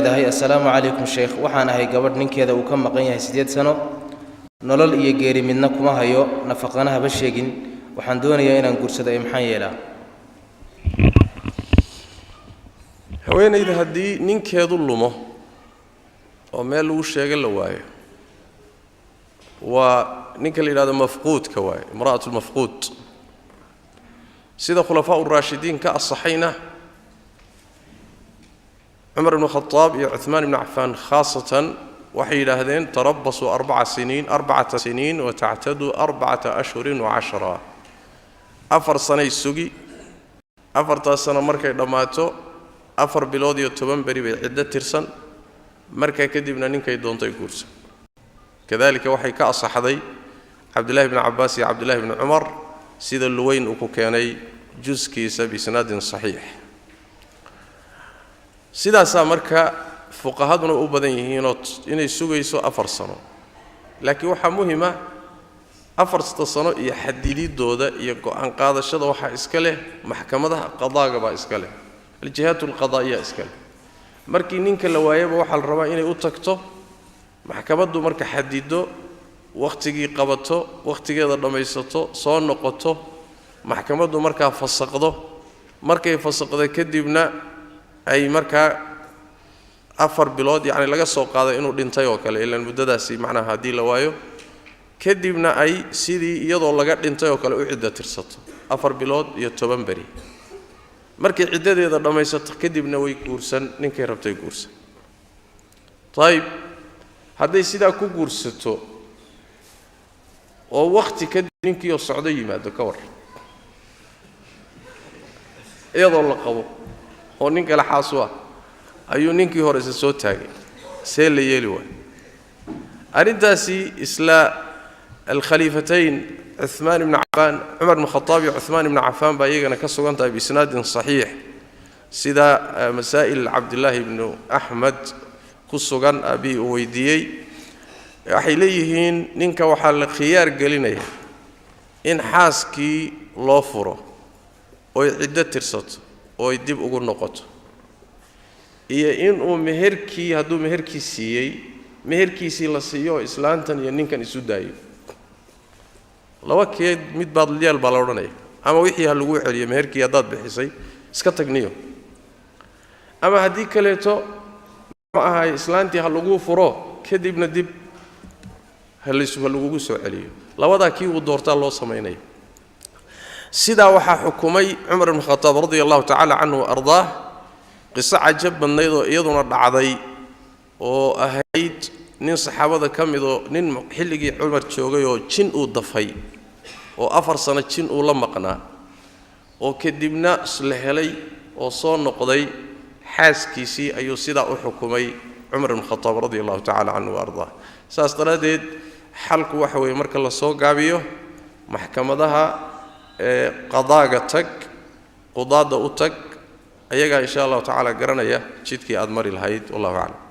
السلام عليكم شيخ وحنا هي قبل نكيدا وكم مقينها 8 سنة nolol iyo geeri midna kuma hayo nafaqana haba sheegin waxaan doonayaa inaan guursado maxaan yeelaa haweenayda hadii ninkeedu lumo oo meel lagu sheegay la waayo waa ninka la yiraahdo mafquudka waayo imra'atul mafquud sida khulafaa ur-raashidiin ka asaxayna Umar ibn Khattab iyo Uthman ibn Affan khaasatan waxay yiraahdeen tarabbasu 4 siniin wa ta'tadu 4 ashhurin wa 10 afar sano isugi afarta sano markay dhamaato afar bilood iyo 10 bari bay cidda tirsan marka kadibna ninkay doontay guursan kadalika waxay ka asaxday Abdullah ibn Abbas iyo Abdullah ibn Umar sida luwayn uu ku keenay juskiisa bi sanadin sahih sidaas marka fuqahaduna u badan yihiin inay sugayso afar sano laakiin waxa muhiim ah afar sano iyo xadididooda iyo go'aan qaadashada waxa iska leh maxkamadaha qadaaga ba iska leh al-jihatul qadaa'iyya iska leh markii ninka la waayaba waxa la rabaa inay u tagto maxkamadu marka xadido waqtigii qabato waqtigeeda dhamaysato soo noqoto maxkamadu marka fasaqdo markay fasaqdo kadibna ay marka afar bilood yaani laga soo qaaday inuu dhintay oo kale ilaa muddadaasi macnaha hadii la waayo kadibna ay sidii iyadoo laga dhintay oo kale u cidda tirsato afar bilood iyo 10 bari markii ciddadeeda dhamaysato kadibna way guursan ninkay rabtay guursan tayib haday sidaa ku guursato oo waqti kadib ninkii oo socdo yimaado ka war iyadoo la qabo oo ninka la xaasuwa ayuu ninkii hore soo taagay see la yeeli way arintaasi isla al-khalifatain Uthman ibn Affan Umar ibn Khattab iyo Uthman ibn Affan ba iyagana ka sugantahay bi sanadin sahih sida masaa'il Abdullah ibn Ahmad ku sugan abi weydiiyay waxay leeyihiin ninka waxa la khiyaar gelinaya in xaaskii loo furo oo cidda tirsato oo dib ugu noqoto iyo in uu meherkii haduu meherkii siiyay meherkiisi la siiyo islaantan iyo ninkan isu daayo laba keed mid baad liyal baa la oranay ama wixii lagu celiyo meherkii hadaad bixisay iska tagniyo ama hadii kaleeto ma aha islaantii ha lagu furo kadibna dib hal lagu soo celiyo labada kii uu doortaa loo sameeyay sida waxa xukumay Umar ibn Khattab radiyallahu ta'ala anhu ardaa qisa ajab badnayd iyaduna dhacday oo ahayd nin saxaabada kamido nin xilligii Umar joogay oo jin uu dafay oo afar sano jin uu la maqnaa oo kadibna isla helay oo soo noqday xaaskiisi ayuu sida u xukumay Umar ibn Khattab radiyallahu ta'ala anhu ardaa saas daraadeed xalku waxa weey marka la soo gaabiyo maxkamadaha qadaaga tag qadaada u tag ayaga insha Allah ta'ala garanaya jidkii aad mari lahayd wallahu a'lam